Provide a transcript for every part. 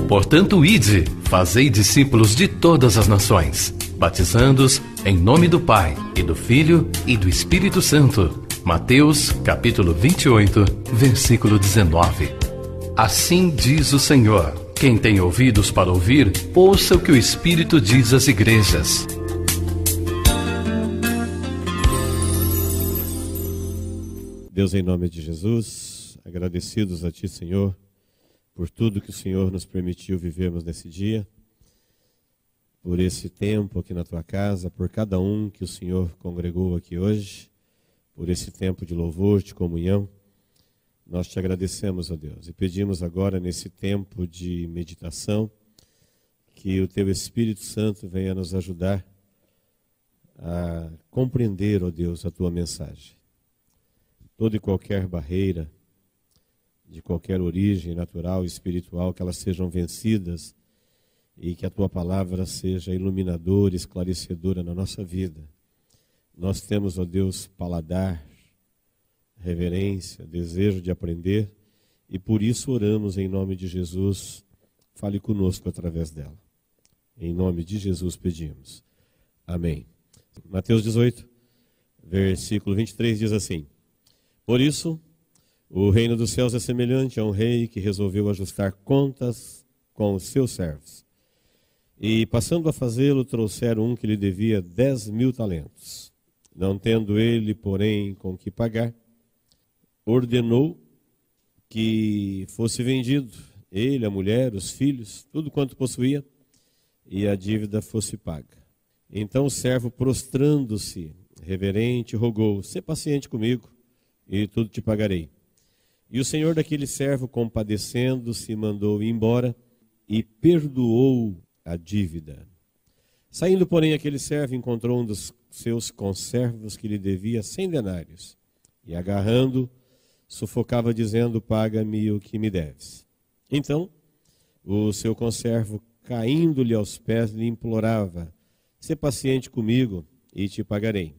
Portanto, ide, fazei discípulos de todas as nações, batizando-os em nome do Pai, e do Filho, e do Espírito Santo. Mateus, capítulo 28, versículo 19. Assim diz o Senhor: quem tem ouvidos para ouvir, ouça o que o Espírito diz às igrejas. Deus, em nome de Jesus, agradecidos a Ti, Senhor, por tudo que o Senhor nos permitiu vivermos nesse dia, por esse tempo aqui na Tua casa, por cada um que o Senhor congregou aqui hoje, por esse tempo de louvor, de comunhão. Nós Te agradecemos, ó Deus, e pedimos agora, nesse tempo de meditação, que o Teu Espírito Santo venha nos ajudar a compreender, ó Deus, a Tua mensagem. Toda e qualquer barreira, de qualquer origem natural e espiritual, que elas sejam vencidas e que a Tua palavra seja iluminadora, esclarecedora na nossa vida. Nós temos, ó Deus, paladar, reverência, desejo de aprender e por isso oramos em nome de Jesus. Fale conosco através dela. Em nome de Jesus pedimos. Amém. Mateus 18, versículo 23 diz assim: por isso, o reino dos céus é semelhante a um rei que resolveu ajustar contas com os seus servos. E, passando a fazê-lo, trouxeram um que lhe devia 10.000 talentos. Não tendo ele, porém, com que pagar, ordenou que fosse vendido, ele, a mulher, os filhos, tudo quanto possuía, e a dívida fosse paga. Então o servo, prostrando-se, reverente, rogou: sê paciente comigo, e tudo te pagarei. E o senhor daquele servo, compadecendo-se, mandou ir embora e perdoou a dívida. Saindo, porém, aquele servo encontrou um dos seus conservos que lhe devia 100 denários. E agarrando, sufocava, dizendo: paga-me o que me deves. Então, o seu conservo, caindo-lhe aos pés, lhe implorava: sê paciente comigo e te pagarei.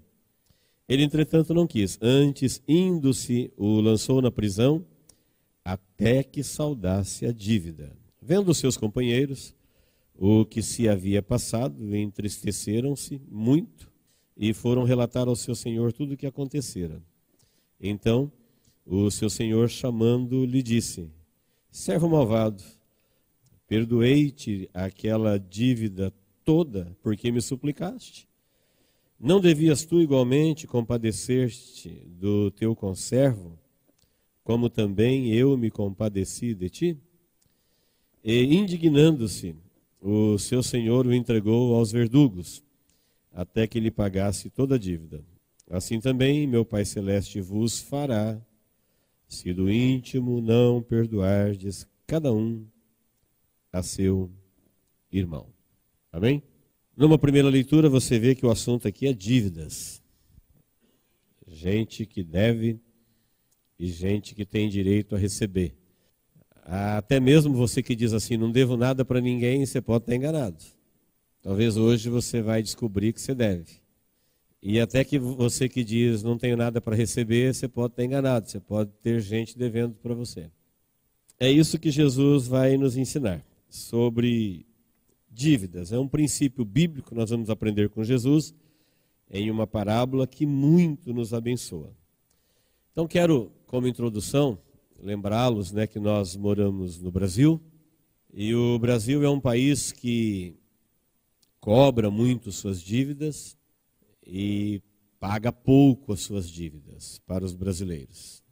Ele, entretanto, não quis. Antes, indo-se, o lançou na prisão, até que saldasse a dívida. Vendo os seus companheiros o que se havia passado, entristeceram-se muito e foram relatar ao seu senhor tudo o que acontecera. Então, o seu senhor, chamando, lhe disse: servo malvado, perdoei-te aquela dívida toda, porque me suplicaste. Não devias tu igualmente compadecer-te do teu conservo, como também eu me compadeci de ti? E, indignando-se, o seu senhor o entregou aos verdugos, até que lhe pagasse toda a dívida. Assim também meu Pai Celeste vos fará, se do íntimo não perdoardes cada um a seu irmão. Amém? Numa primeira leitura você vê que o assunto aqui é dívidas. Gente que deve e gente que tem direito a receber. Até mesmo você que diz assim: não devo nada para ninguém, você pode estar enganado. Talvez hoje você vai descobrir que você deve. E até que você que diz: não tenho nada para receber, você pode estar enganado. Você pode ter gente devendo para você. É isso que Jesus vai nos ensinar sobre dívidas. É um princípio bíblico que nós vamos aprender com Jesus em uma parábola que muito nos abençoa. Então quero, como introdução, lembrá-los, que nós moramos no Brasil, e o Brasil é um país que cobra muito suas dívidas e paga pouco as suas dívidas para os brasileiros.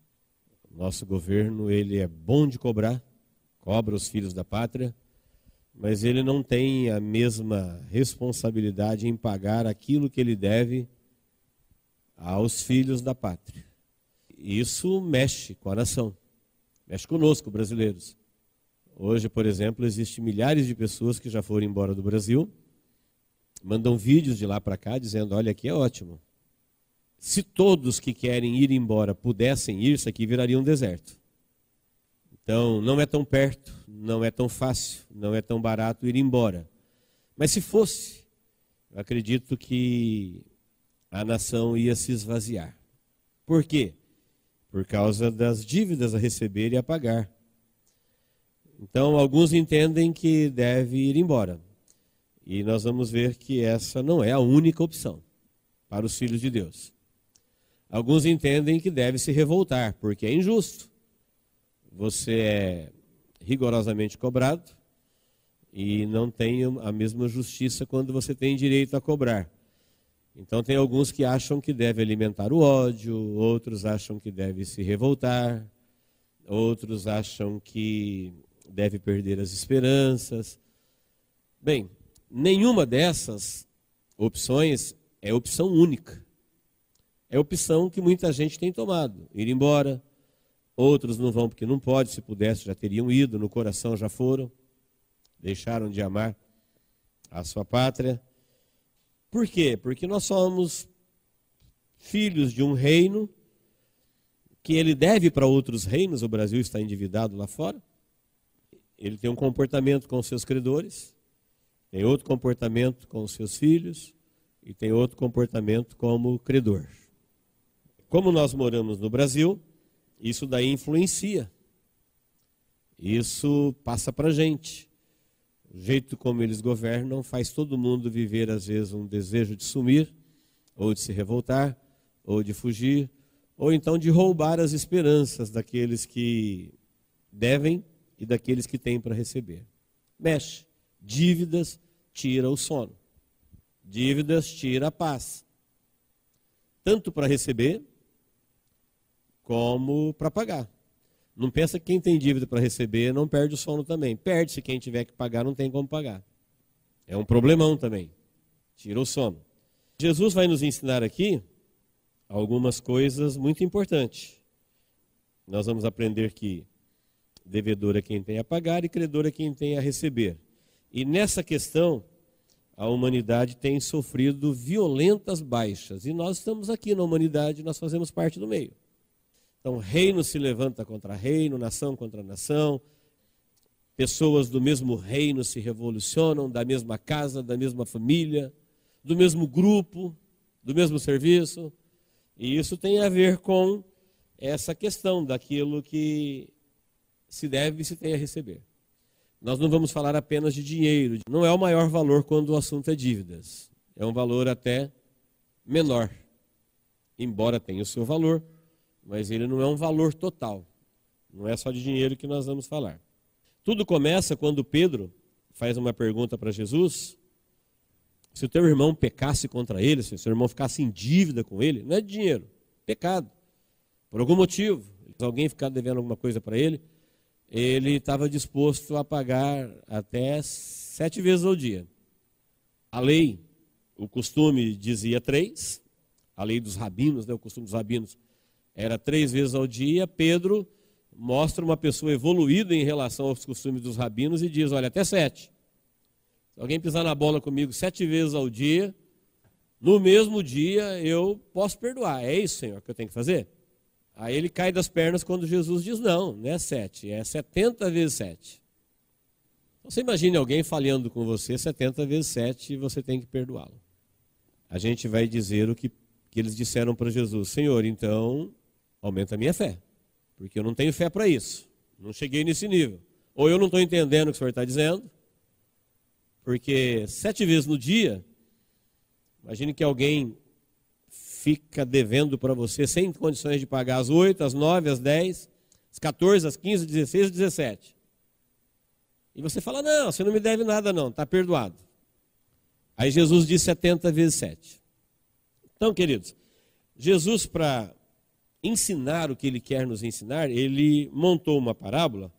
Nosso governo, ele é bom de cobra os filhos da pátria, mas ele não tem a mesma responsabilidade em pagar aquilo que ele deve aos filhos da pátria. Isso mexe com a nação, mexe conosco, brasileiros. Hoje, por exemplo, existem milhares de pessoas que já foram embora do Brasil, mandam vídeos de lá para cá dizendo: olha, aqui é ótimo. Se todos que querem ir embora pudessem ir, isso aqui viraria um deserto. Então, não é tão perto, não é tão fácil, não é tão barato ir embora. Mas se fosse, eu acredito que a nação ia se esvaziar. Por quê? por causa das dívidas a receber e a pagar. Então, alguns entendem que deve ir embora. E nós vamos ver que essa não é a única opção para os filhos de Deus. Alguns entendem que deve se revoltar, porque é injusto. Você é rigorosamente cobrado e não tem a mesma justiça quando você tem direito a cobrar. Então tem alguns que acham que deve alimentar o ódio, outros acham que deve se revoltar, outros acham que deve perder as esperanças. Bem, nenhuma dessas opções é opção única. É opção que muita gente tem tomado, ir embora. Outros não vão porque não pode, se pudesse já teriam ido, no coração já foram, deixaram de amar a sua pátria. Por quê? Porque nós somos filhos de um reino que ele deve para outros reinos. O Brasil está endividado lá fora. Ele tem um comportamento com os seus credores, tem outro comportamento com os seus filhos e tem outro comportamento como credor. Como nós moramos no Brasil, isso daí influencia. Isso passa para a gente. O jeito como eles governam faz todo mundo viver, às vezes, um desejo de sumir, ou de se revoltar, ou de fugir, ou então de roubar as esperanças daqueles que devem e daqueles que têm para receber. Mexe. Dívidas tira o sono. Dívidas tira a paz. Tanto para receber, como para pagar. Não pensa que quem tem dívida para receber não perde o sono também. Perde se quem tiver que pagar não tem como pagar. É um problemão também. Tira o sono. Jesus vai nos ensinar aqui algumas coisas muito importantes. Nós vamos aprender que devedor é quem tem a pagar e credor é quem tem a receber. E nessa questão, a humanidade tem sofrido violentas baixas. E nós estamos aqui na humanidade, nós fazemos parte do meio. Então, reino se levanta contra reino, nação contra nação. Pessoas do mesmo reino se revolucionam, da mesma casa, da mesma família, do mesmo grupo, do mesmo serviço. E isso tem a ver com essa questão daquilo que se deve e se tem a receber. Nós não vamos falar apenas de dinheiro. Não é o maior valor quando o assunto é dívidas. É um valor até menor. Embora tenha o seu valor, mas ele não é um valor total. Não é só de dinheiro que nós vamos falar. Tudo começa quando Pedro faz uma pergunta para Jesus. Se o teu irmão pecasse contra ele, se o seu irmão ficasse em dívida com ele, não é de dinheiro, pecado. Por algum motivo, se alguém ficar devendo alguma coisa para ele estava disposto a pagar até 7 vezes ao dia. A lei, o costume dizia 3, a lei dos rabinos, o costume dos rabinos era 3 vezes ao dia. Pedro mostra uma pessoa evoluída em relação aos costumes dos rabinos e diz, olha, até 7. Se alguém pisar na bola comigo 7 vezes ao dia, no mesmo dia eu posso perdoar. É isso, Senhor, que eu tenho que fazer? Aí ele cai das pernas quando Jesus diz, não é 7, é 70 vezes 7. Então, você imagine alguém falhando com você 70 vezes 7 e você tem que perdoá-lo. A gente vai dizer o que eles disseram para Jesus, Senhor, então aumenta a minha fé, porque eu não tenho fé para isso, não cheguei nesse nível. Ou eu não estou entendendo o que o Senhor está dizendo, porque 7 vezes no dia, imagine que alguém fica devendo para você sem condições de pagar às 8, às 9, às 10, às 14, às 15, às 16, às 17. E você fala, não, você não me deve nada não, está perdoado. Aí Jesus diz 70 vezes 7. Então, queridos, Jesus, para ensinar o que ele quer nos ensinar, ele montou uma parábola,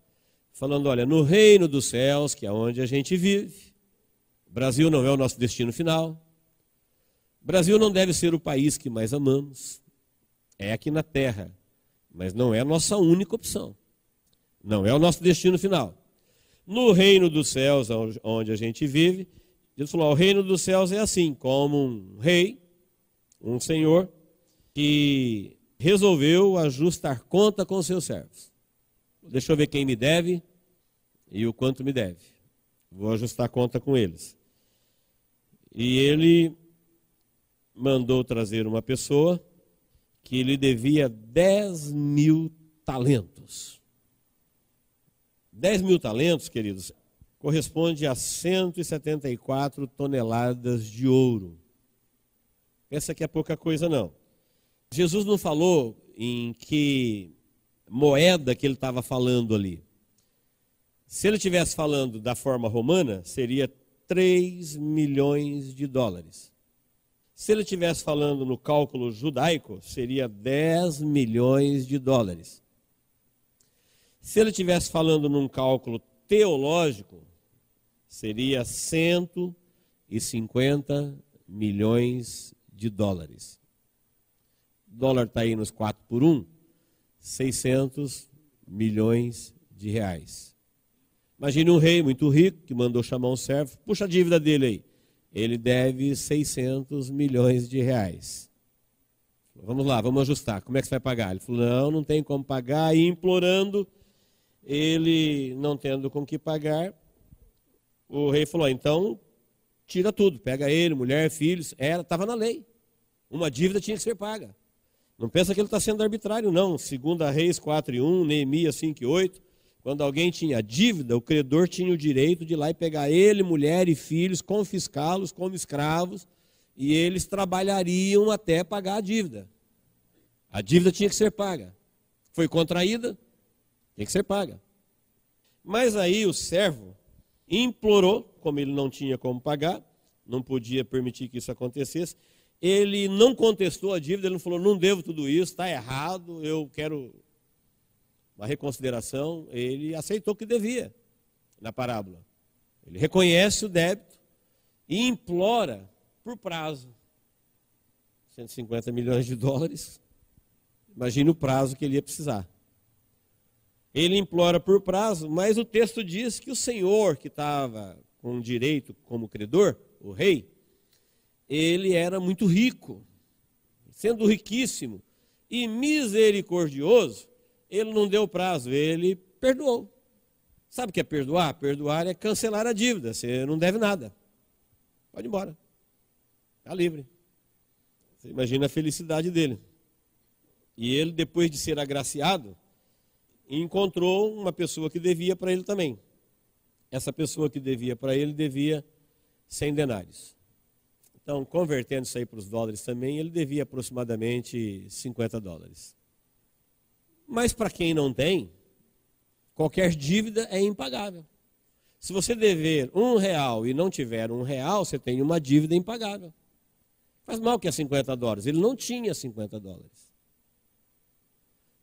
falando, olha, no reino dos céus, que é onde a gente vive, o Brasil não é o nosso destino final, o Brasil não deve ser o país que mais amamos, é aqui na terra, mas não é a nossa única opção, não é o nosso destino final. No reino dos céus, onde a gente vive, Jesus falou, o reino dos céus é assim, como um rei, um senhor, que resolveu ajustar conta com seus servos. Deixa eu ver quem me deve e o quanto me deve. Vou ajustar conta com eles. E ele mandou trazer uma pessoa que lhe devia 10.000 talentos. 10.000 talentos, queridos, corresponde a 174 toneladas de ouro. Pensa que é pouca coisa, não. Jesus não falou em que moeda que ele estava falando ali. Se ele estivesse falando da forma romana, seria 3 milhões de dólares. Se ele estivesse falando no cálculo judaico, seria 10 milhões de dólares. Se ele estivesse falando num cálculo teológico, seria 150 milhões de dólares. O dólar está aí nos 4 por 1, 600 milhões de reais. Imagine um rei muito rico que mandou chamar um servo, puxa a dívida dele aí. Ele deve 600 milhões de reais. Vamos lá, vamos ajustar. Como é que você vai pagar? Ele falou, não tem como pagar. E implorando, ele não tendo com que pagar, o rei falou, então tira tudo. Pega ele, mulher, filhos. Estava na lei. Uma dívida tinha que ser paga. Não pensa que ele está sendo arbitrário, não. 2 Reis 4:1, Neemias 5:8. Quando alguém tinha dívida, o credor tinha o direito de ir lá e pegar ele, mulher e filhos, confiscá-los como escravos, e eles trabalhariam até pagar a dívida. A dívida tinha que ser paga. Foi contraída, tem que ser paga. Mas aí o servo implorou, como ele não tinha como pagar, não podia permitir que isso acontecesse, ele não contestou a dívida, ele não falou, não devo tudo isso, está errado, eu quero uma reconsideração. Ele aceitou que devia, na parábola. Ele reconhece o débito e implora por prazo. 150 milhões de dólares, imagine o prazo que ele ia precisar. Ele implora por prazo, mas o texto diz que o senhor que estava com direito como credor, o rei, ele era muito rico, sendo riquíssimo e misericordioso, ele não deu prazo, ele perdoou. Sabe o que é perdoar? Perdoar é cancelar a dívida, você não deve nada. Pode ir embora, está livre. Você imagina a felicidade dele. E ele, depois de ser agraciado, encontrou uma pessoa que devia para ele também. Essa pessoa que devia para ele devia 100 denários. Então, convertendo isso aí para os dólares também, ele devia aproximadamente 50 dólares. Mas para quem não tem, qualquer dívida é impagável. Se você dever R$1 e não tiver R$1, você tem uma dívida impagável. Faz mal que é 50 dólares. Ele não tinha 50 dólares.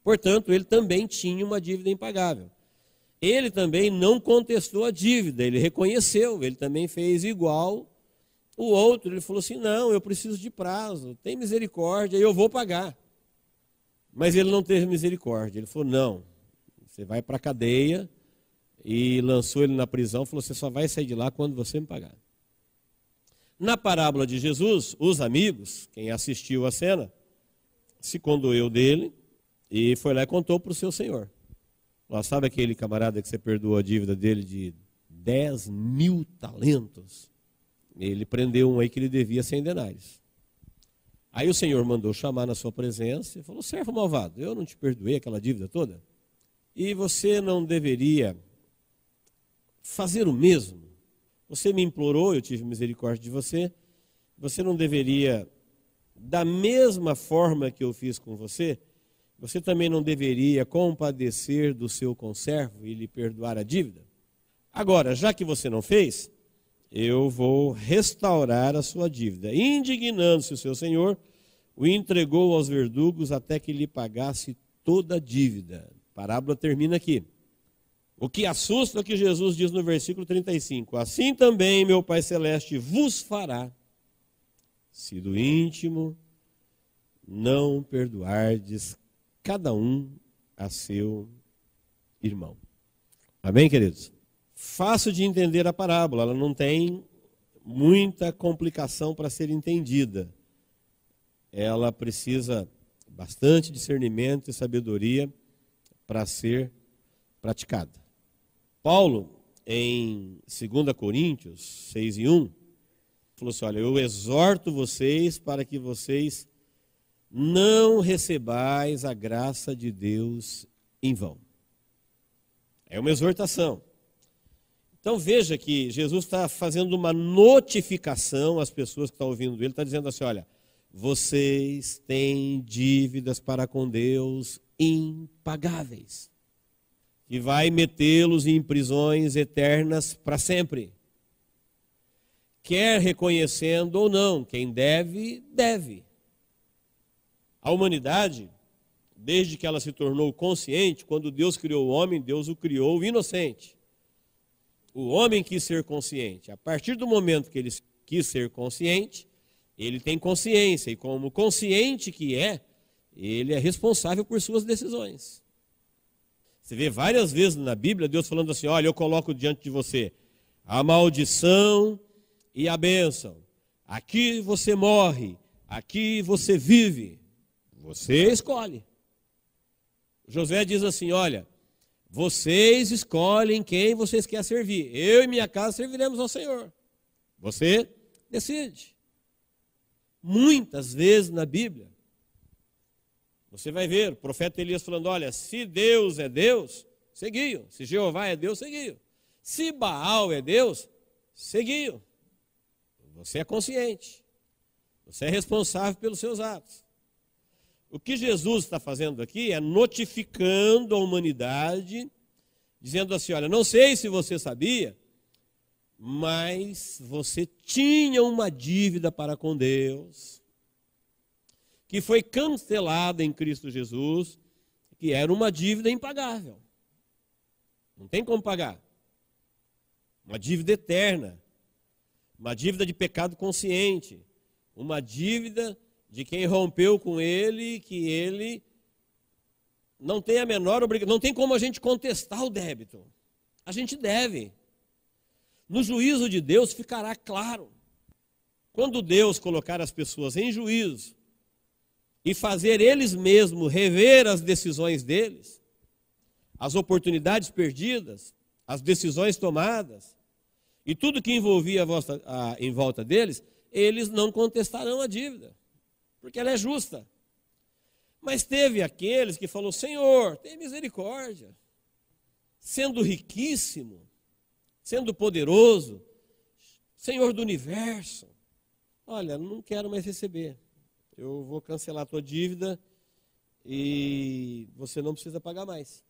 Portanto, ele também tinha uma dívida impagável. Ele também não contestou a dívida, ele reconheceu, ele também fez igual o outro. Ele falou assim, não, eu preciso de prazo, tem misericórdia, eu vou pagar. Mas ele não teve misericórdia, ele falou, não, você vai para a cadeia, e lançou ele na prisão, falou, você só vai sair de lá quando você me pagar. Na parábola de Jesus, os amigos, quem assistiu a cena, se condoeu dele, e foi lá e contou para o seu senhor. Sabe aquele camarada que você perdoou a dívida dele de 10.000 talentos? Ele prendeu um aí que ele devia 100 denários. Aí o senhor mandou chamar na sua presença e falou, servo malvado, eu não te perdoei aquela dívida toda? E você não deveria fazer o mesmo? Você me implorou, eu tive misericórdia de você, você não deveria, da mesma forma que eu fiz com você, você também não deveria compadecer do seu conservo e lhe perdoar a dívida? Agora, já que você não fez, eu vou restaurar a sua dívida. Indignando-se o seu senhor, o entregou aos verdugos até que lhe pagasse toda a dívida. A parábola termina aqui. O que assusta é o que Jesus diz no versículo 35. Assim também meu Pai Celeste vos fará, se do íntimo não perdoardes cada um a seu irmão. Amém, queridos? Fácil de entender a parábola, ela não tem muita complicação para ser entendida. Ela precisa bastante discernimento e sabedoria para ser praticada. Paulo, em 2 Coríntios 6:1, falou assim, olha, eu exorto vocês para que vocês não recebais a graça de Deus em vão. É uma exortação. Então veja que Jesus está fazendo uma notificação às pessoas que estão ouvindo ele, está dizendo assim, olha, vocês têm dívidas para com Deus impagáveis, que vai metê-los em prisões eternas para sempre. Quer reconhecendo ou não, quem deve, deve. A humanidade, desde que ela se tornou consciente, quando Deus criou o homem, Deus o criou inocente. O homem quis ser consciente. A partir do momento que ele quis ser consciente, ele tem consciência, e como consciente que é, ele é responsável por suas decisões. Você vê várias vezes na Bíblia Deus falando assim, olha, eu coloco diante de você a maldição e a bênção. Aqui você morre, aqui você vive. Você escolhe. Josué diz assim, olha, vocês escolhem quem vocês querem servir. Eu e minha casa serviremos ao Senhor. Você decide. Muitas vezes na Bíblia, você vai ver o profeta Elias falando, olha, se Deus é Deus, seguiu. Se Jeová é Deus, seguiu. Se Baal é Deus, seguiu. Você é consciente. Você é responsável pelos seus atos. O que Jesus está fazendo aqui é notificando a humanidade, dizendo assim, olha, não sei se você sabia, mas você tinha uma dívida para com Deus, que foi cancelada em Cristo Jesus, que era uma dívida impagável. Não tem como pagar. Uma dívida eterna, uma dívida de pecado consciente, uma dívida de quem rompeu com ele, que ele não tem a menor obrigação, não tem como a gente contestar o débito. A gente deve. No juízo de Deus ficará claro. Quando Deus colocar as pessoas em juízo e fazer eles mesmos rever as decisões deles, as oportunidades perdidas, as decisões tomadas, e tudo que envolvia em volta deles, eles não contestarão a dívida, porque ela é justa. Mas teve aqueles que falou, Senhor, tem misericórdia, sendo riquíssimo, sendo poderoso, Senhor do universo, olha, não quero mais receber, eu vou cancelar a tua dívida e você não precisa pagar mais.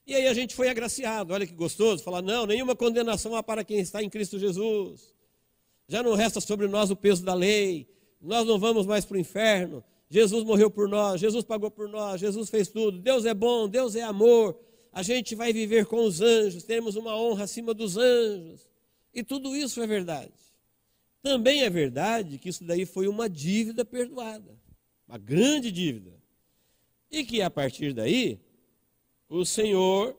E aí a gente foi agraciado, olha que gostoso, falar, não, nenhuma condenação há para quem está em Cristo Jesus, já não resta sobre nós o peso da lei, nós não vamos mais para o inferno, Jesus morreu por nós, Jesus pagou por nós, Jesus fez tudo, Deus é bom, Deus é amor, a gente vai viver com os anjos, teremos uma honra acima dos anjos, e tudo isso é verdade. Também é verdade que isso daí foi uma dívida perdoada, uma grande dívida, e que a partir daí, o Senhor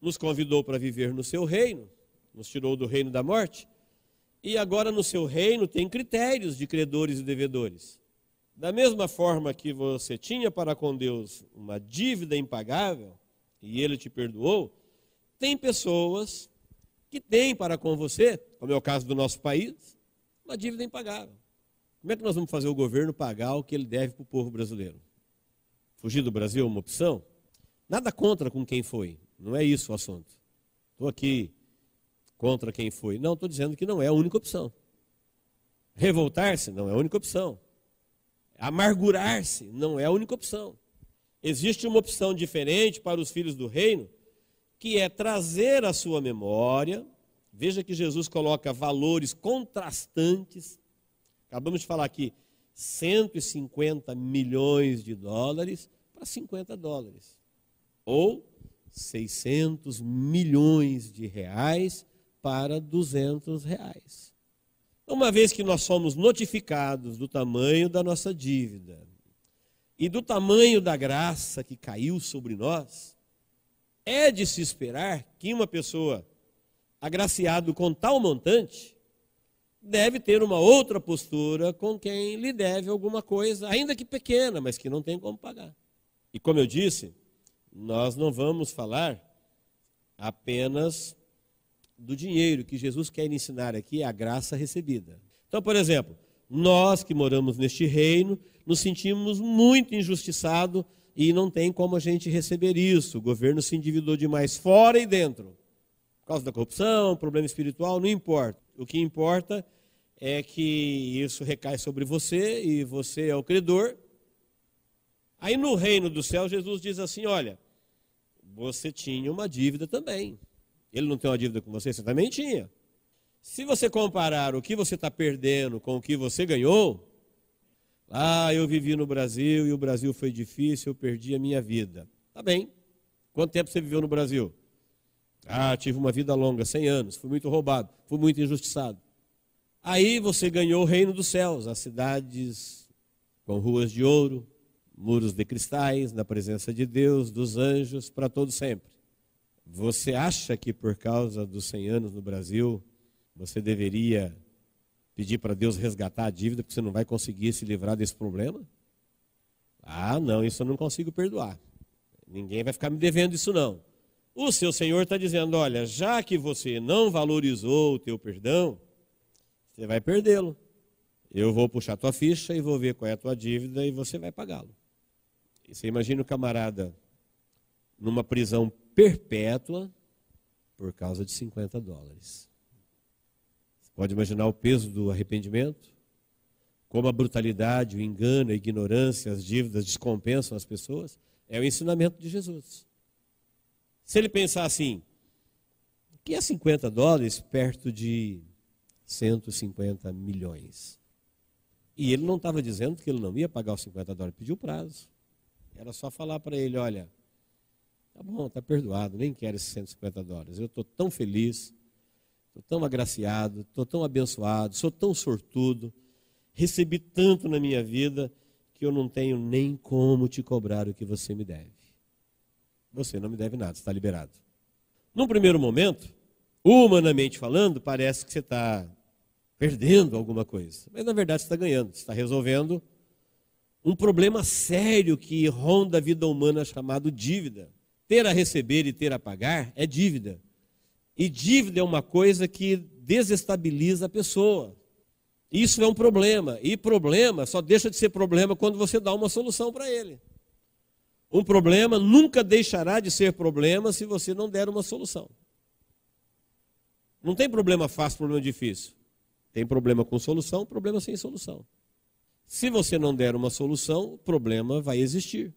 nos convidou para viver no seu reino, nos tirou do reino da morte, e agora no seu reino tem critérios de credores e devedores. Da mesma forma que você tinha para com Deus uma dívida impagável, e Ele te perdoou, tem pessoas que têm para com você, como é o caso do nosso país, uma dívida impagável. Como é que nós vamos fazer o governo pagar o que ele deve para o povo brasileiro? Fugir do Brasil é uma opção? Nada contra com quem foi, não é isso o assunto. Estou aqui contra quem foi. Não, estou dizendo que não é a única opção. Revoltar-se não é a única opção. Amargurar-se não é a única opção. Existe uma opção diferente para os filhos do reino, que é trazer à sua memória, veja que Jesus coloca valores contrastantes, acabamos de falar aqui, 150 milhões de dólares para 50 dólares, ou 600 milhões de reais para 200 reais. Uma vez que nós somos notificados do tamanho da nossa dívida e do tamanho da graça que caiu sobre nós, é de se esperar que uma pessoa agraciada com tal montante deve ter uma outra postura com quem lhe deve alguma coisa, ainda que pequena, mas que não tem como pagar. E como eu disse, nós não vamos falar apenas do dinheiro. Que Jesus quer ensinar aqui é a graça recebida. Então, por exemplo, nós que moramos neste reino, nos sentimos muito injustiçados e não tem como a gente receber isso. O governo se endividou demais fora e dentro. Por causa da corrupção, problema espiritual, não importa. O que importa é que isso recai sobre você e você é o credor. Aí no reino do céu, Jesus diz assim, olha, você tinha uma dívida também. Ele não tem uma dívida com você, você também tinha. Se você comparar o que você está perdendo com o que você ganhou, eu vivi no Brasil e o Brasil foi difícil, eu perdi a minha vida. Tá bem. Quanto tempo você viveu no Brasil? Tive uma vida longa, 100 anos, fui muito roubado, fui muito injustiçado. Aí você ganhou o reino dos céus, as cidades com ruas de ouro, muros de cristais, na presença de Deus, dos anjos, para todo sempre. Você acha que por causa dos 100 anos no Brasil, você deveria pedir para Deus resgatar a dívida, porque você não vai conseguir se livrar desse problema? Não, isso eu não consigo perdoar. Ninguém vai ficar me devendo isso não. O seu Senhor está dizendo, olha, já que você não valorizou o teu perdão, você vai perdê-lo. Eu vou puxar a tua ficha e vou ver qual é a tua dívida e você vai pagá-lo. E você imagina o camarada numa prisão perpétua por causa de $50. Você pode imaginar o peso do arrependimento? Como a brutalidade, o engano, a ignorância, as dívidas descompensam as pessoas? É o ensinamento de Jesus. Se ele pensar assim, o que é $50 perto de 150 milhões? E ele não estava dizendo que ele não ia pagar os $50, pediu prazo. Era só falar para ele, olha, tá bom, está perdoado, nem quero esses $150. Eu estou tão feliz, estou tão agraciado, estou tão abençoado, sou tão sortudo, recebi tanto na minha vida que eu não tenho nem como te cobrar o que você me deve. Você não me deve nada, está liberado. Num primeiro momento, humanamente falando, parece que você está perdendo alguma coisa. Mas na verdade você está ganhando, você está resolvendo um problema sério que ronda a vida humana chamado dívida. Ter a receber e ter a pagar é dívida. E dívida é uma coisa que desestabiliza a pessoa. Isso é um problema. E problema só deixa de ser problema quando você dá uma solução para ele. Um problema nunca deixará de ser problema se você não der uma solução. Não tem problema fácil, problema difícil. Tem problema com solução, problema sem solução. Se você não der uma solução, o problema vai existir.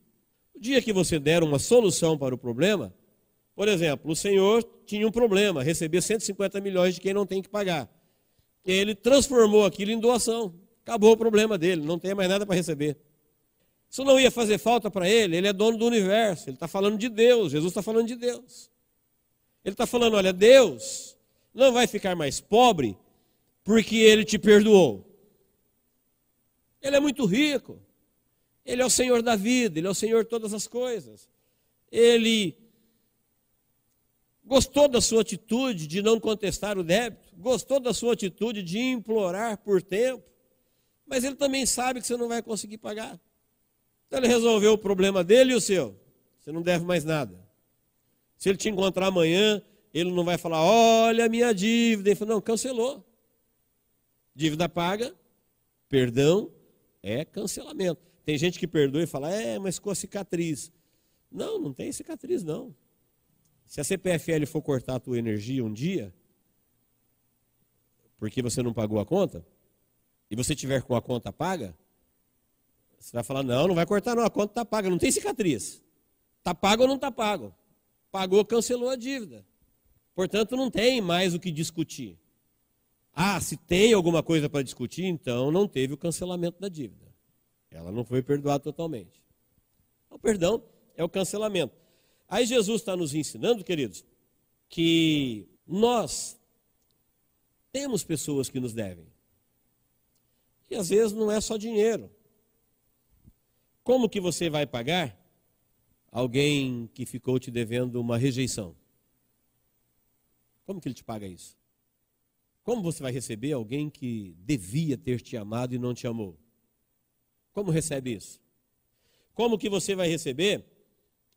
O dia que você der uma solução para o problema, por exemplo, o senhor tinha um problema, receber 150 milhões de quem não tem que pagar. Ele transformou aquilo em doação. Acabou o problema dele, não tem mais nada para receber. Isso não ia fazer falta para ele, ele é dono do universo, ele está falando de Deus, Jesus está falando de Deus. Ele está falando, olha, Deus não vai ficar mais pobre porque ele te perdoou. Ele é muito rico, ele é o Senhor da vida, ele é o Senhor de todas as coisas. Ele gostou da sua atitude de não contestar o débito, gostou da sua atitude de implorar por tempo, mas ele também sabe que você não vai conseguir pagar. Então ele resolveu o problema dele e o seu. Você não deve mais nada. Se ele te encontrar amanhã, ele não vai falar, olha a minha dívida. Ele fala, não, cancelou. Dívida paga, perdão é cancelamento. Tem gente que perdoa e fala, mas com a cicatriz. Não, não tem cicatriz não. Se a CPFL for cortar a tua energia um dia, porque você não pagou a conta, e você tiver com a conta paga, você vai falar, não vai cortar não, a conta está paga, não tem cicatriz. Está pago ou não está pago? Pagou, cancelou a dívida. Portanto, não tem mais o que discutir. Se tem alguma coisa para discutir, então não teve o cancelamento da dívida. Ela não foi perdoada totalmente. O perdão é o cancelamento. Aí Jesus está nos ensinando, queridos, que nós temos pessoas que nos devem. E às vezes não é só dinheiro. Como que você vai pagar alguém que ficou te devendo uma rejeição? Como que ele te paga isso? Como você vai receber alguém que devia ter te amado e não te amou? Como recebe isso? Como que você vai receber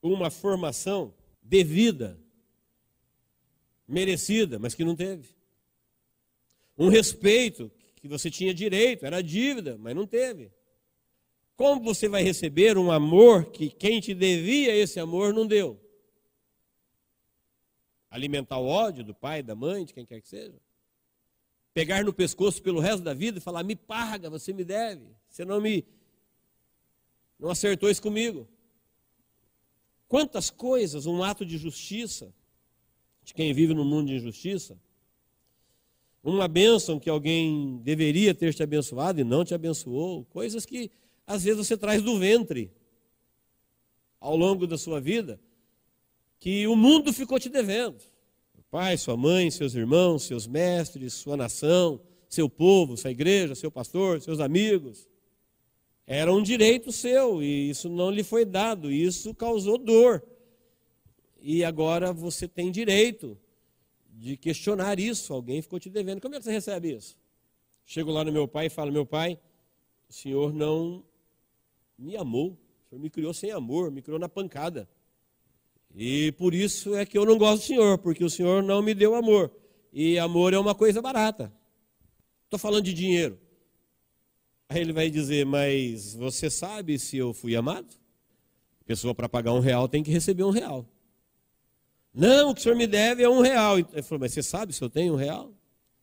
uma formação devida, merecida, mas que não teve? Um respeito que você tinha direito, era dívida, mas não teve. Como você vai receber um amor que quem te devia esse amor não deu? Alimentar o ódio do pai, da mãe, de quem quer que seja? Pegar no pescoço pelo resto da vida e falar, me paga, você me deve. Você não acertou isso comigo. Quantas coisas, um ato de justiça, de quem vive no mundo de injustiça, uma bênção que alguém deveria ter te abençoado e não te abençoou, coisas que às vezes você traz do ventre ao longo da sua vida, que o mundo ficou te devendo. O pai, sua mãe, seus irmãos, seus mestres, sua nação, seu povo, sua igreja, seu pastor, seus amigos. Era um direito seu e isso não lhe foi dado, isso causou dor. E agora você tem direito de questionar isso, alguém ficou te devendo. Como é que você recebe isso? Chego lá no meu pai e falo, meu pai, o senhor não me amou, o senhor me criou sem amor, me criou na pancada. E por isso é que eu não gosto do senhor, porque o senhor não me deu amor. E amor é uma coisa barata. Estou falando de dinheiro. Aí ele vai dizer, mas você sabe se eu fui amado? A pessoa para pagar R$1 tem que receber R$1. Não, o que o senhor me deve é R$1. Ele falou, mas você sabe se eu tenho R$1?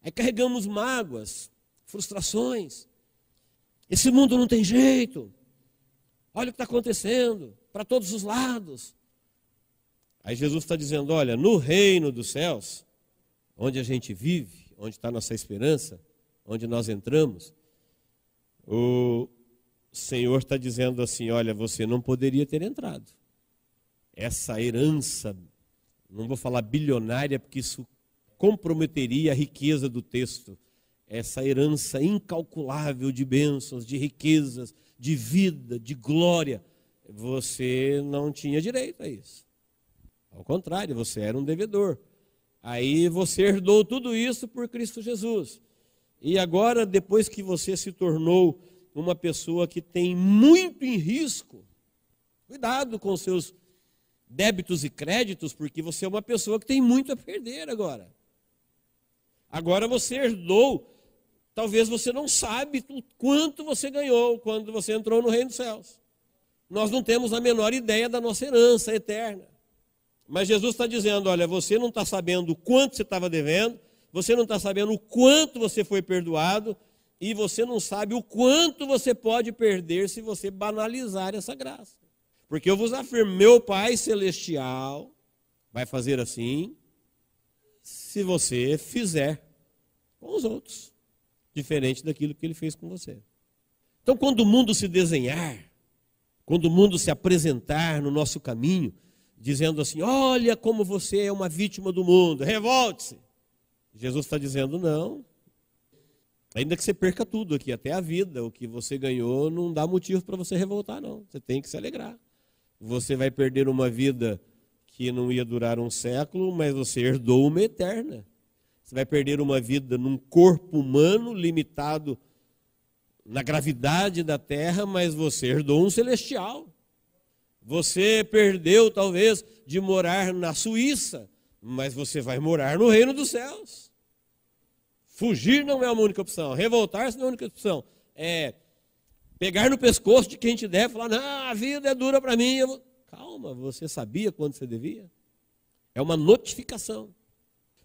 Aí carregamos mágoas, frustrações. Esse mundo não tem jeito. Olha o que está acontecendo, para todos os lados. Aí Jesus está dizendo, olha, no reino dos céus, onde a gente vive, onde está a nossa esperança, onde nós entramos, o Senhor está dizendo assim, olha, você não poderia ter entrado. Essa herança, não vou falar bilionária, porque isso comprometeria a riqueza do texto. Essa herança incalculável de bênçãos, de riquezas, de vida, de glória, você não tinha direito a isso. Ao contrário, você era um devedor. Aí você herdou tudo isso por Cristo Jesus. E agora, depois que você se tornou uma pessoa que tem muito em risco, cuidado com os seus débitos e créditos, porque você é uma pessoa que tem muito a perder agora. Agora você herdou, talvez você não sabe o quanto você ganhou quando você entrou no reino dos céus. Nós não temos a menor ideia da nossa herança eterna. Mas Jesus está dizendo, olha, você não está sabendo o quanto você estava devendo, você não está sabendo o quanto você foi perdoado, e você não sabe o quanto você pode perder se você banalizar essa graça. Porque eu vos afirmo, meu Pai Celestial vai fazer assim, se você fizer com os outros, diferente daquilo que ele fez com você. Então, quando o mundo se desenhar, quando o mundo se apresentar no nosso caminho, dizendo assim, olha como você é uma vítima do mundo, revolte-se. Jesus está dizendo, não, ainda que você perca tudo aqui, até a vida, o que você ganhou não dá motivo para você revoltar, não. Você tem que se alegrar. Você vai perder uma vida que não ia durar um século, mas você herdou uma eterna. Você vai perder uma vida num corpo humano limitado na gravidade da terra, mas você herdou um celestial. Você perdeu, talvez, de morar na Suíça, mas você vai morar no reino dos céus. Fugir não é uma única opção, revoltar-se não é uma única opção. É pegar no pescoço de quem te deve e falar, não, a vida é dura para mim. Calma, você sabia quando você devia? É uma notificação.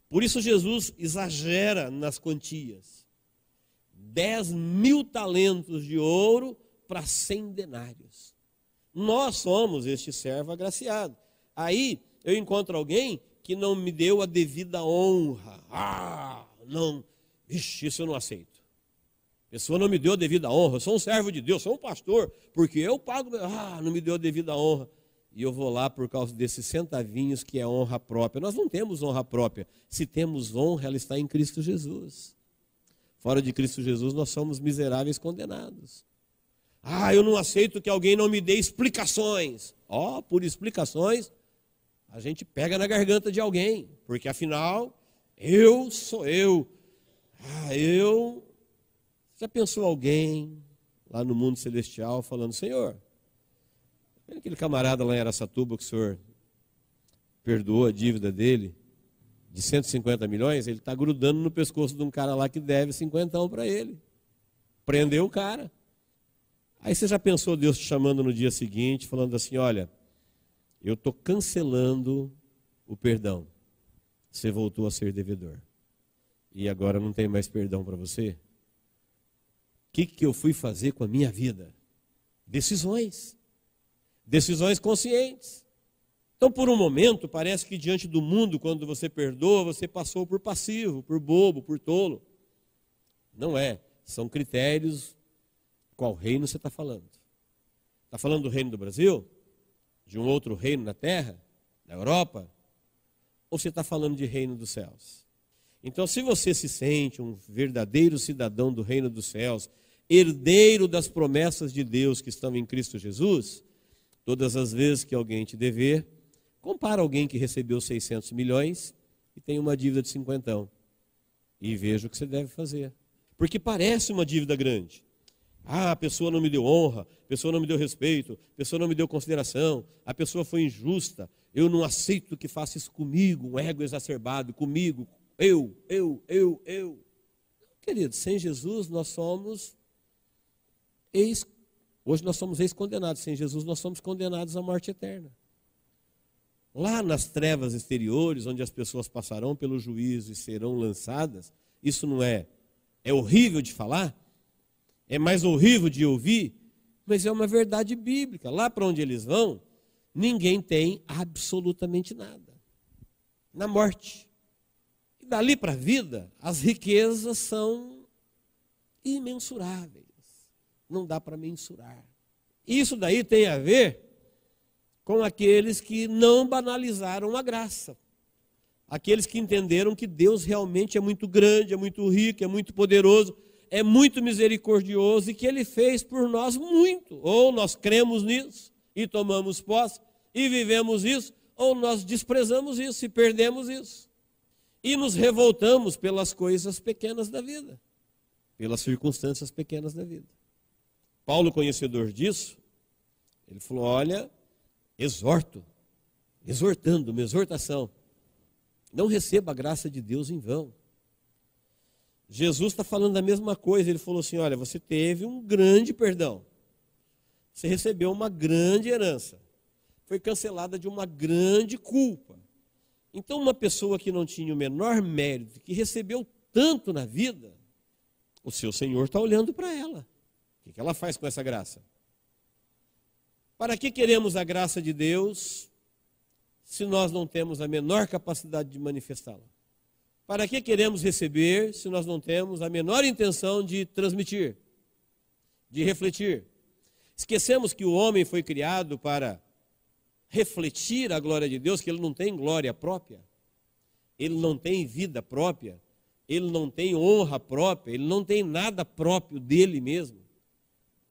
Por isso Jesus exagera nas quantias. 10.000 talentos de ouro para 100 denários. Nós somos este servo agraciado. Aí eu encontro alguém que não me deu a devida honra. Não, isso eu não aceito. A pessoa não me deu a devida honra. Eu sou um servo de Deus, sou um pastor, porque eu pago. Não me deu a devida honra. E eu vou lá por causa desses centavinhos que é honra própria. Nós não temos honra própria. Se temos honra, ela está em Cristo Jesus. Fora de Cristo Jesus, nós somos miseráveis condenados. Eu não aceito que alguém não me dê explicações. Por explicações, a gente pega na garganta de alguém. Porque afinal, eu sou eu. Já pensou alguém lá no mundo celestial falando, Senhor, aquele camarada lá em Araçatuba que o senhor perdoou a dívida dele de 150 milhões, ele está grudando no pescoço de um cara lá que deve 50 para ele. Prendeu o cara. Aí você já pensou Deus te chamando no dia seguinte, falando assim, olha, eu estou cancelando o perdão. Você voltou a ser devedor. E agora não tem mais perdão para você? O que eu fui fazer com a minha vida? Decisões. Decisões conscientes. Então, por um momento, parece que diante do mundo, quando você perdoa, você passou por passivo, por bobo, por tolo. Não é. São critérios. Qual reino você está falando? Está falando do reino do Brasil? De um outro reino na terra? Na Europa? Ou você está falando de reino dos céus? Então, se você se sente um verdadeiro cidadão do reino dos céus, herdeiro das promessas de Deus que estão em Cristo Jesus, todas as vezes que alguém te dever, compara alguém que recebeu 600 milhões e tem uma dívida de 50 e veja o que você deve fazer. Porque parece uma dívida grande. Ah, a pessoa não me deu honra, a pessoa não me deu respeito, a pessoa não me deu consideração, a pessoa foi injusta, eu não aceito que faça isso comigo, um ego exacerbado, comigo, eu. Querido, sem Jesus nós somos hoje nós somos ex-condenados, sem Jesus nós somos condenados à morte eterna. Lá nas trevas exteriores, onde as pessoas passarão pelo juízo e serão lançadas, isso não é horrível de falar? É mais horrível de ouvir, mas é uma verdade bíblica. Lá para onde eles vão, ninguém tem absolutamente nada. Na morte. E dali para a vida, as riquezas são imensuráveis. Não dá para mensurar. Isso daí tem a ver com aqueles que não banalizaram a graça. Aqueles que entenderam que Deus realmente é muito grande, é muito rico, é muito poderoso, é muito misericordioso e que Ele fez por nós muito. Ou nós cremos nisso e tomamos posse e vivemos isso, ou nós desprezamos isso e perdemos isso. E nos revoltamos pelas coisas pequenas da vida, pelas circunstâncias pequenas da vida. Paulo, conhecedor disso, ele falou, olha, exortando, uma exortação, não receba a graça de Deus em vão. Jesus está falando a mesma coisa, ele falou assim, olha, você teve um grande perdão, você recebeu uma grande herança, foi cancelada de uma grande culpa. Então uma pessoa que não tinha o menor mérito, que recebeu tanto na vida, o seu Senhor está olhando para ela. O que ela faz com essa graça? Para que queremos a graça de Deus se nós não temos a menor capacidade de manifestá-la? Para que queremos receber se nós não temos a menor intenção de transmitir, de refletir? Esquecemos que o homem foi criado para refletir a glória de Deus, que ele não tem glória própria, ele não tem vida própria, ele não tem honra própria, ele não tem nada próprio dele mesmo.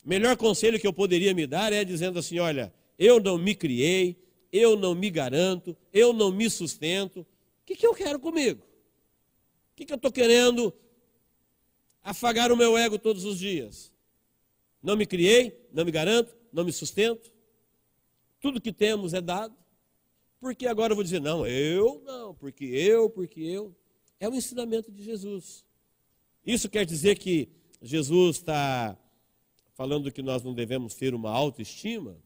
O melhor conselho que eu poderia me dar é dizendo assim, olha, eu não me criei, eu não me garanto, eu não me sustento, o que eu quero comigo? O que eu estou querendo afagar o meu ego todos os dias? Não me criei, não me garanto, não me sustento. Tudo que temos é dado. Porque agora eu vou dizer, não, porque eu. É o ensinamento de Jesus. Isso quer dizer que Jesus está falando que nós não devemos ter uma autoestima?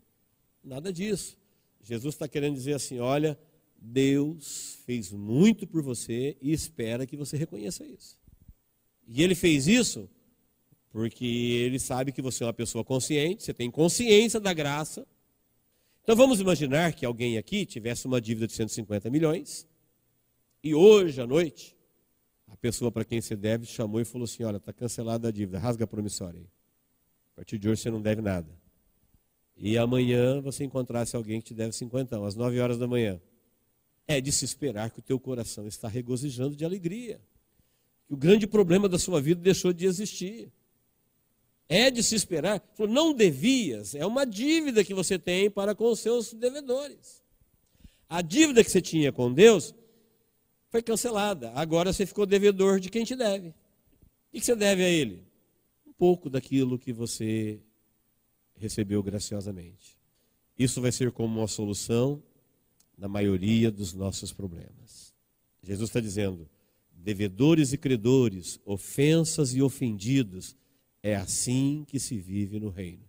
Nada disso. Jesus está querendo dizer assim, olha, Deus fez muito por você e espera que você reconheça isso. E Ele fez isso porque Ele sabe que você é uma pessoa consciente, você tem consciência da graça. Então vamos imaginar que alguém aqui tivesse uma dívida de 150 milhões e hoje à noite a pessoa para quem você deve te chamou e falou assim, olha, está cancelada a dívida, rasga a promissória aí. A partir de hoje você não deve nada. E amanhã você encontrasse alguém que te deve 50, às 9 horas da manhã. É de se esperar que o teu coração está regozijando de alegria. Que o grande problema da sua vida deixou de existir. É de se esperar. Não devias, é uma dívida que você tem para com os seus devedores. A dívida que você tinha com Deus foi cancelada. Agora você ficou devedor de quem te deve. O que você deve a Ele? Um pouco daquilo que você recebeu graciosamente. Isso vai ser como uma solução na maioria dos nossos problemas. Jesus está dizendo, devedores e credores, ofensas e ofendidos, é assim que se vive no reino.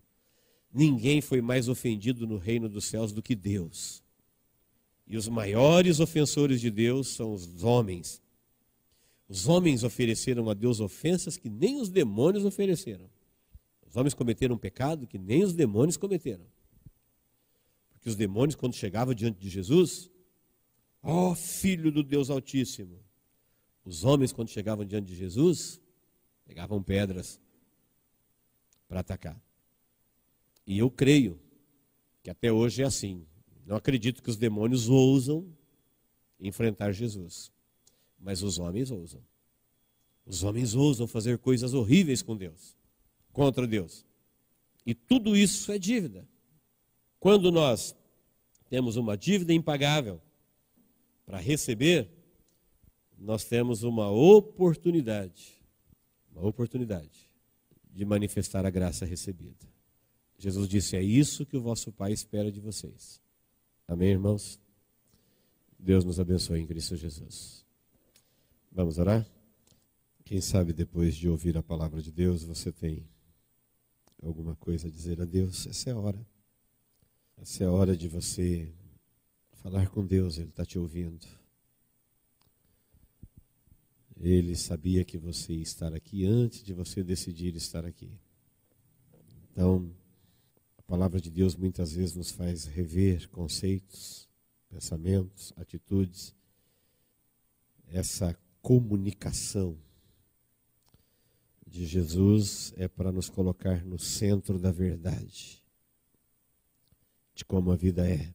Ninguém foi mais ofendido no reino dos céus do que Deus. E os maiores ofensores de Deus são os homens. Os homens ofereceram a Deus ofensas que nem os demônios ofereceram. Os homens cometeram um pecado que nem os demônios cometeram. Porque os demônios, quando chegavam diante de Jesus, ó Filho do Deus Altíssimo, os homens, quando chegavam diante de Jesus, pegavam pedras para atacar. E eu creio que até hoje é assim. Não acredito que os demônios ousam enfrentar Jesus. Mas os homens ousam. Os homens ousam fazer coisas horríveis com Deus, contra Deus. E tudo isso é dívida. Quando nós temos uma dívida impagável para receber, nós temos uma oportunidade de manifestar a graça recebida. Jesus disse, é isso que o vosso Pai espera de vocês. Amém, irmãos? Deus nos abençoe em Cristo Jesus. Vamos orar? Quem sabe depois de ouvir a palavra de Deus, você tem alguma coisa a dizer a Deus? Essa é a hora. Essa é a hora de você falar com Deus, Ele está te ouvindo. Ele sabia que você ia estar aqui antes de você decidir estar aqui. Então, a palavra de Deus muitas vezes nos faz rever conceitos, pensamentos, atitudes. Essa comunicação de Jesus é para nos colocar no centro da verdade, de como a vida é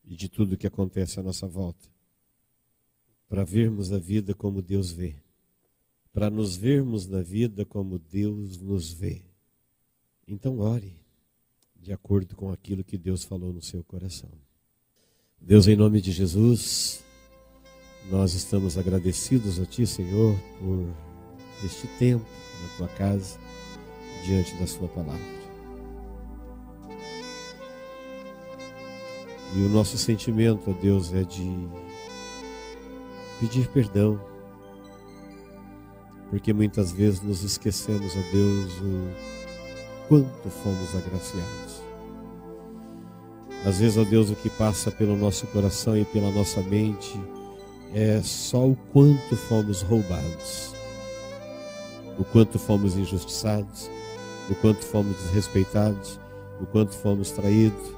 e de tudo que acontece à nossa volta, para vermos a vida como Deus vê, para nos vermos na vida como Deus nos vê. Então ore de acordo com aquilo que Deus falou no seu coração. Deus, em nome de Jesus, nós estamos agradecidos a Ti, Senhor, por este tempo na Tua casa, diante da Sua palavra. E o nosso sentimento, ó Deus, é de pedir perdão, porque muitas vezes nos esquecemos, ó Deus, o quanto fomos agraciados. Às vezes, ó Deus, o que passa pelo nosso coração e pela nossa mente é só o quanto fomos roubados, o quanto fomos injustiçados, o quanto fomos desrespeitados, o quanto fomos traídos.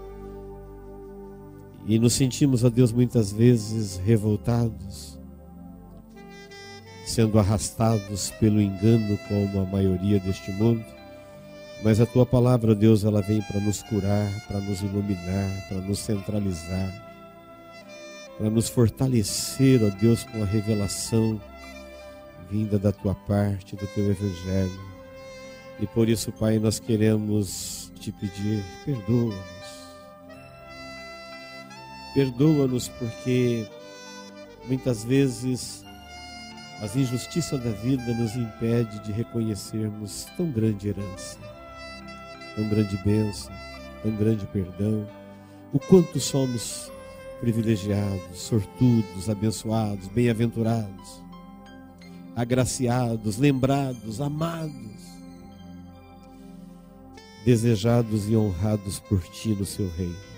E nos sentimos, ó Deus, muitas vezes revoltados, sendo arrastados pelo engano como a maioria deste mundo. Mas a Tua palavra, ó Deus, ela vem para nos curar, para nos iluminar, para nos centralizar, para nos fortalecer, ó Deus, com a revelação vinda da Tua parte, do Teu Evangelho. E por isso, Pai, nós queremos Te pedir, perdoa-nos. Perdoa-nos porque muitas vezes as injustiças da vida nos impedem de reconhecermos tão grande herança, tão grande bênção, tão grande perdão, o quanto somos privilegiados, sortudos, abençoados, bem-aventurados, agraciados, lembrados, amados, desejados e honrados por Ti no Seu reino.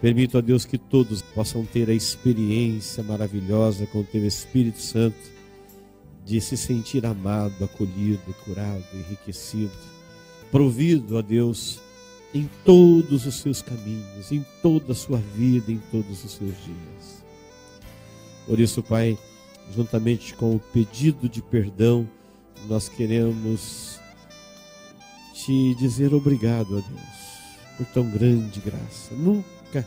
Permito a Deus que todos possam ter a experiência maravilhosa com o Teu Espírito Santo de se sentir amado, acolhido, curado, enriquecido, provido a Deus em todos os seus caminhos, em toda a sua vida, em todos os seus dias. Por isso, Pai, juntamente com o pedido de perdão, nós queremos Te dizer obrigado a Deus por tão grande graça. Nunca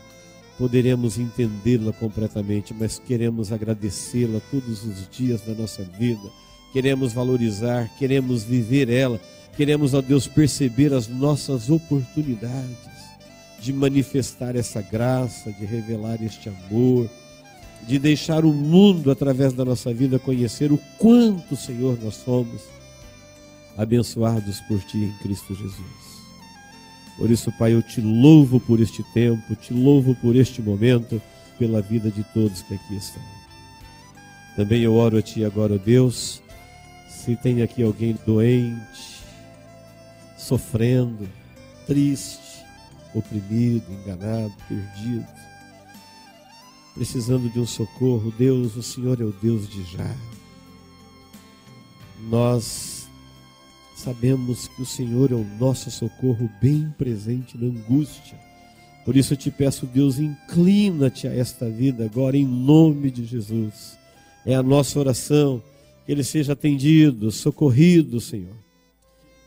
poderemos entendê-la completamente, mas queremos agradecê-la todos os dias da nossa vida. Queremos valorizar, queremos viver ela. Queremos, ó Deus, perceber as nossas oportunidades de manifestar essa graça, de revelar este amor, de deixar o mundo, através da nossa vida, conhecer o quanto, Senhor, nós somos abençoados por Ti em Cristo Jesus. Por isso, Pai, eu Te louvo por este tempo, Te louvo por este momento, pela vida de todos que aqui estão. Também eu oro a Ti agora, ó Deus, se tem aqui alguém doente, sofrendo, triste, oprimido, enganado, perdido, precisando de um socorro. Deus, o Senhor é o Deus de já. Nós sabemos que o Senhor é o nosso socorro bem presente na angústia. Por isso eu te peço, Deus, inclina-te a esta vida agora, em nome de Jesus. É a nossa oração, que ele seja atendido, socorrido, Senhor.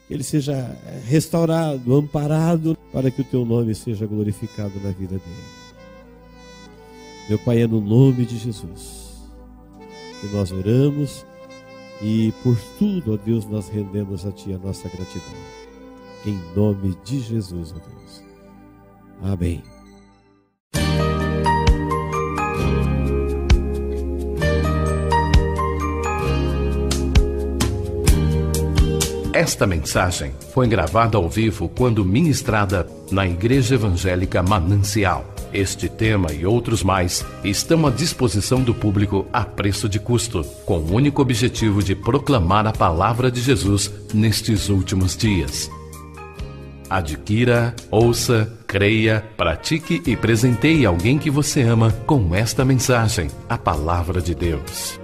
Que ele seja restaurado, amparado, para que o teu nome seja glorificado na vida dele. Meu Pai, é no nome de Jesus que nós oramos e por tudo, ó Deus, nós rendemos a Ti a nossa gratidão. Em nome de Jesus, ó Deus. Amém. Esta mensagem foi gravada ao vivo quando ministrada na Igreja Evangélica Manancial. Este tema e outros mais estão à disposição do público a preço de custo, com o único objetivo de proclamar a palavra de Jesus nestes últimos dias. Adquira, ouça, creia, pratique e presenteie alguém que você ama com esta mensagem, a palavra de Deus.